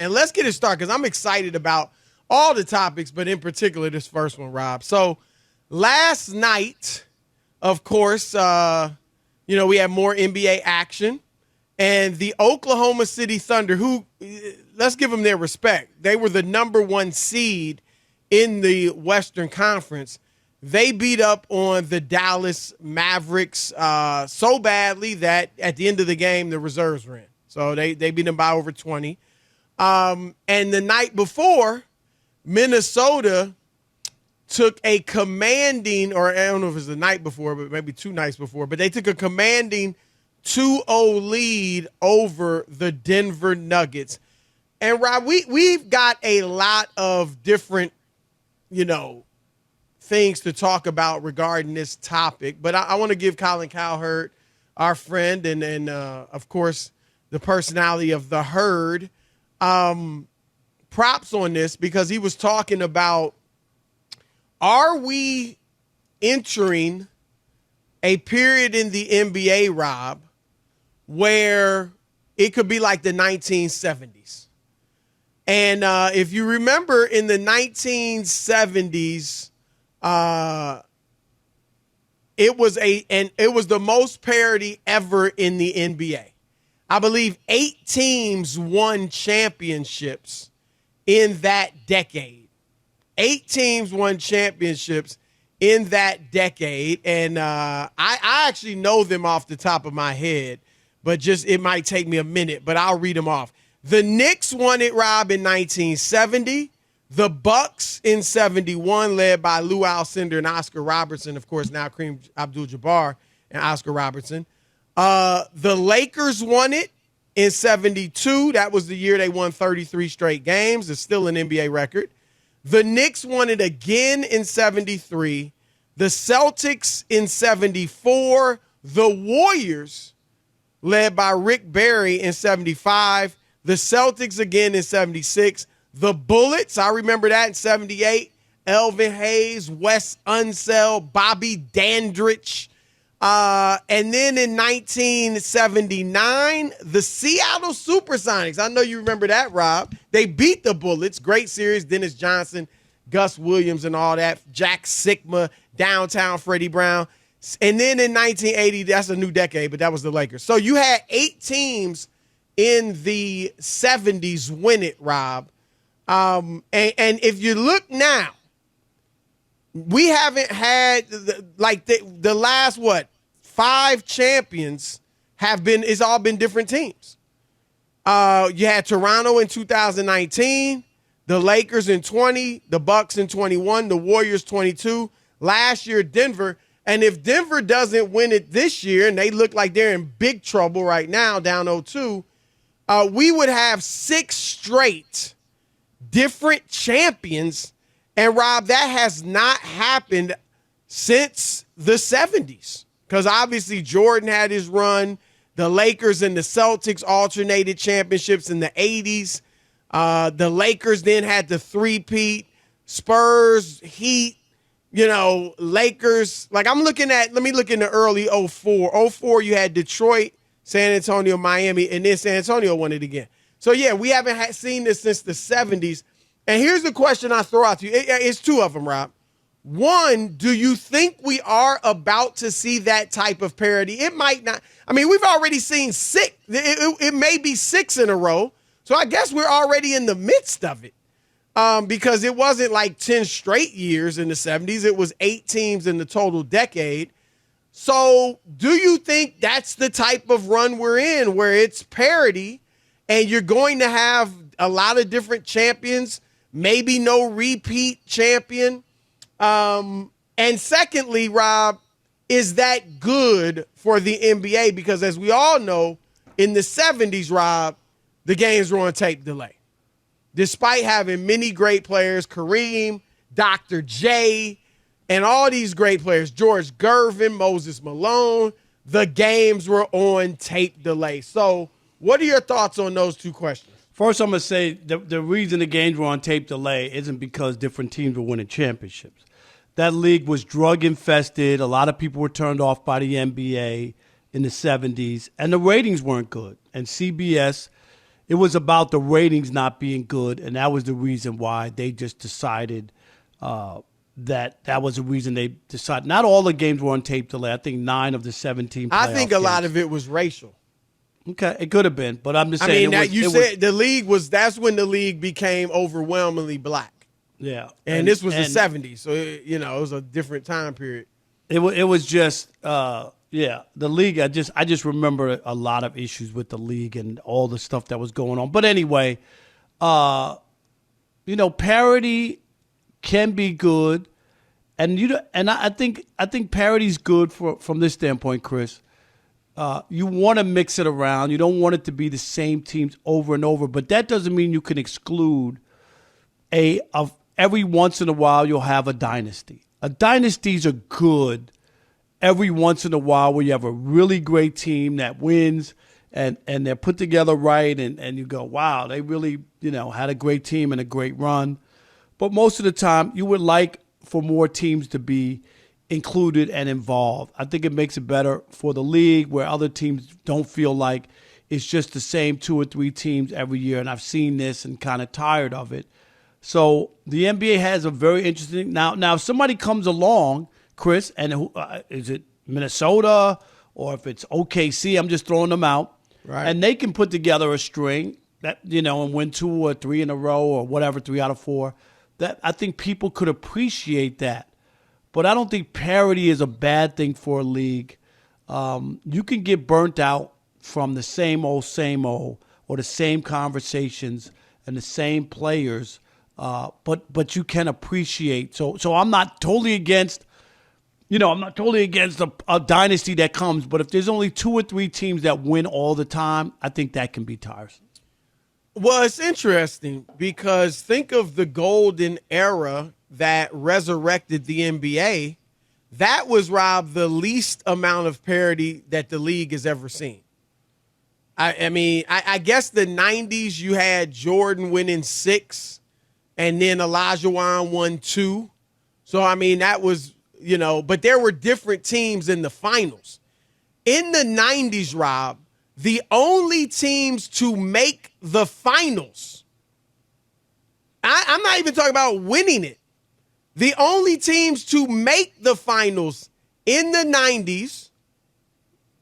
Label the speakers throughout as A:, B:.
A: And let's get it started because I'm excited about all the topics, but in particular this first one, Rob. So last night, of course, we had more NBA action. And the Oklahoma City Thunder, who, let's give them their respect, they were the number 1 seed in the Western Conference. They beat up on the Dallas Mavericks so badly that at the end of the game, the reserves were in. So they beat them by over 20. And the night before, Minnesota took a commanding, or I don't know if it was the night before, but maybe 2 nights before, but they took a commanding 2-0 lead over the Denver Nuggets. And Rob, we've got a lot of different, things to talk about regarding this topic. But I want to give Colin Cowherd, our friend, and of course, the personality of the Herd, props on this because he was talking about, are we entering a period in the NBA, Rob, where it could be like the 1970s. And if you remember in the 1970s, it was the most parity ever in the NBA. I believe 8 teams won championships in that decade. 8 teams won championships in that decade. And I actually know them off the top of my head. But it might take me a minute, but I'll read them off. The Knicks won it, Rob, in 1970. The Bucks in 71, led by Lou Alcindor and Oscar Robertson. Of course, now Kareem Abdul-Jabbar and Oscar Robertson. The Lakers won it in 72. That was the year they won 33 straight games. It's still an NBA record. The Knicks won it again in 73. The Celtics in 74. The Warriors, led by Rick Barry in 75. The Celtics again in 76. The Bullets, I remember that in 78. Elvin Hayes, Wes Unseld, Bobby Dandridge. And then in 1979, the Seattle Supersonics. I know you remember that, Rob. They beat the Bullets. Great series. Dennis Johnson, Gus Williams and all that. Jack Sikma, downtown Freddie Brown. And then in 1980, that's a new decade, but that was the Lakers. So you had 8 teams in the 70s win it, Rob. And if you look now, we haven't had the last, 5 champions it's all been different teams. You had Toronto in 2019, the Lakers in 20, the Bucks in 21, the Warriors 22. Last year, Denver. And if Denver doesn't win it this year, and they look like they're in big trouble right now, down 0-2, we would have 6 straight different champions. And, Rob, that has not happened since the 70s because, obviously, Jordan had his run. The Lakers and the Celtics alternated championships in the 80s. The Lakers then had the three-peat. Spurs, Heat. Lakers, let me look in the early 04. 04, you had Detroit, San Antonio, Miami, and then San Antonio won it again. So, yeah, we haven't seen this since the 70s. And here's the question I throw out to you. It's 2 of them, Rob. One, do you think we are about to see that type of parity? It might not. I mean, we've already seen 6. It may be 6 in a row. So I guess we're already in the midst of it. Because it wasn't like 10 straight years in the 70s. It was 8 teams in the total decade. So do you think that's the type of run we're in where it's parity and you're going to have a lot of different champions, maybe no repeat champion? And secondly, Rob, is that good for the NBA? Because as we all know, in the 70s, Rob, the games were on tape delay. Despite having many great players, Kareem, Dr. J, and all these great players, George Gervin, Moses Malone, the games were on tape delay. So what are your thoughts on those 2 questions?
B: First, I'm going to say the reason the games were on tape delay isn't because different teams were winning championships. That league was drug-infested. A lot of people were turned off by the NBA in the 70s, and the ratings weren't good. And CBS It was about the ratings not being good, and that was the reason why they just decided that was the reason they decided. Not all the games were on tape delay. I think 9 of the 17 playoff
A: I think a lot
B: games.
A: of it was racial.
B: Okay, it could have been, but I'm just
A: I
B: saying.
A: mean, the league was. That's when the league became overwhelmingly black.
B: Yeah,
A: and this was the '70s, so it was a different time period.
B: It was just the league. I just remember a lot of issues with the league and all the stuff that was going on. But anyway, parity can be good, and I think parity's good from this standpoint, Chris. You want to mix it around. You don't want it to be the same teams over and over, but that doesn't mean you can exclude every once in a while you'll have a dynasty. Dynasties are good every once in a while where you have a really great team that wins and they're put together right and you go, wow, they really, had a great team and a great run. But most of the time you would like for more teams to be included and involved. I think it makes it better for the league where other teams don't feel like it's just the same 2 or 3 teams every year. And I've seen this and kind of tired of it. So the NBA has a very interesting now. If somebody comes along, Chris, and is it Minnesota or if it's OKC? I'm just throwing them out,
A: right?
B: And they can put together a string that and win 2 or 3 in a row or whatever, 3 out of 4. That I think people could appreciate that, but I don't think parity is a bad thing for a league. You can get burnt out from the same old, or the same conversations and the same players. But you can appreciate. So I'm not totally against, a dynasty that comes. But if there's only 2 or 3 teams that win all the time, I think that can be tiresome.
A: Well, it's interesting because think of the golden era that resurrected the NBA. That was, Rob, the least amount of parity that the league has ever seen. I guess the 90s you had Jordan winning 6. And then Olajuwon won 2. So, that was, but there were different teams in the finals. In the 90s, Rob, the only teams to make the finals, I'm not even talking about winning it. The only teams to make the finals in the 90s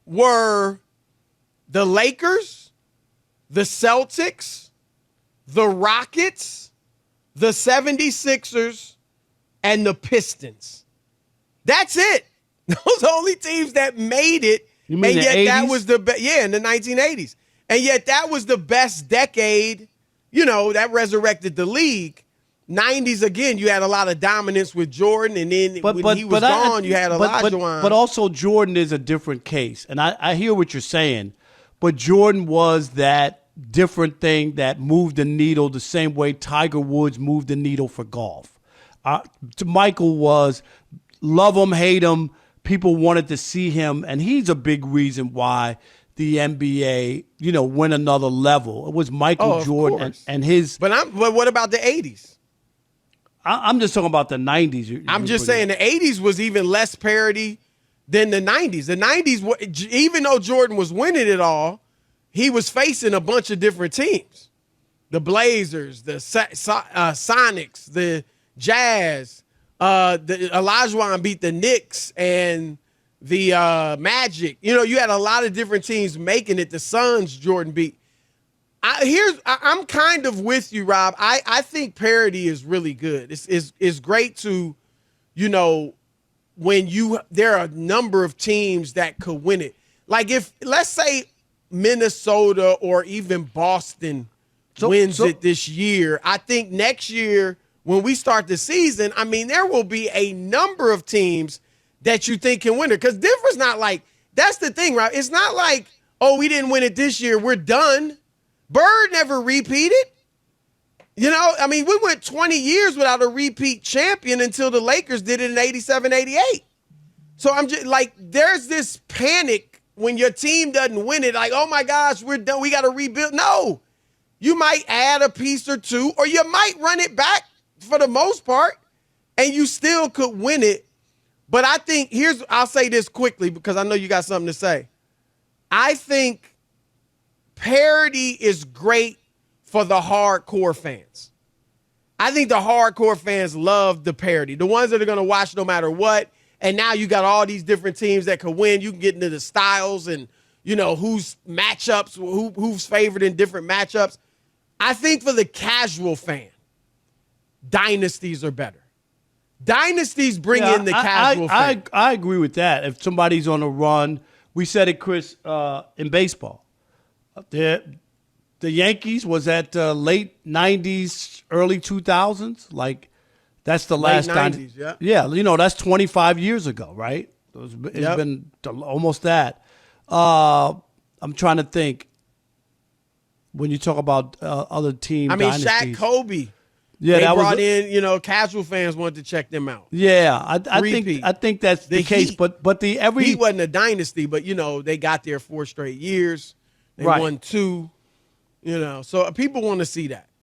A: were the Lakers, the Celtics, the Rockets, the 76ers, and the Pistons. That's it. Those are the only teams that made it.
B: You mean
A: and yet
B: the 80s?
A: That was in the 1980s. And yet that was the best decade, that resurrected the league. 90s, again, you had a lot of dominance with Jordan, and then when he was gone, you had Olajuwon.
B: But also Jordan is a different case. And I hear what you're saying, but Jordan was that different thing that moved the needle the same way Tiger Woods moved the needle for golf. Michael was love him, hate him. People wanted to see him, and he's a big reason why the NBA, went another level. It was Michael Jordan and his.
A: But what about the 80s?
B: I'm just talking about the 90s.
A: I'm just saying the 80s was even less parity than the 90s. The 90s, even though Jordan was winning it all, he was facing a bunch of different teams. The Blazers, the Sonics, the Jazz. The Olajuwon beat the Knicks and the Magic. You had a lot of different teams making it. The Suns, Jordan beat. I'm kind of with you, Rob. I think parity is really good. It's great to, when there are a number of teams that could win it. Like if, let's say, Minnesota or even Boston wins it this year, I think next year when we start the season, there will be a number of teams that you think can win it. Because Denver's not like, that's the thing, right? It's not like, we didn't win it this year, we're done. Bird never repeated. We went 20 years without a repeat champion until the Lakers did it in 87, 88. So I'm just like, there's this panic when your team doesn't win it, like, oh my gosh, we're done, we got to rebuild. No, you might add a piece or two, or you might run it back for the most part, and you still could win it. But I think, I'll say this quickly because I know you got something to say. I think parity is great for the hardcore fans. I think the hardcore fans love the parity, the ones that are going to watch no matter what. And now you got all these different teams that could win. You can get into the styles and, who's matchups, who's favored in different matchups. I think for the casual fan, dynasties are better. Dynasties bring in the casual fan.
B: I agree with that. If somebody's on a run, we said it, Chris, in baseball. The Yankees was at late 90s, early 2000s. Like, that's the last
A: late 90s, yeah.
B: Yeah, that's 25 years ago, right? It's been almost that. I'm trying to think when you talk about other team dynasties.
A: Shaq, Kobe.
B: Yeah,
A: they brought in, casual fans wanted to check them out.
B: Yeah, I think that's the case.
A: Heat,
B: but the
A: Heat wasn't a dynasty, but they got there 4 straight years. They won 2. So people want to see that.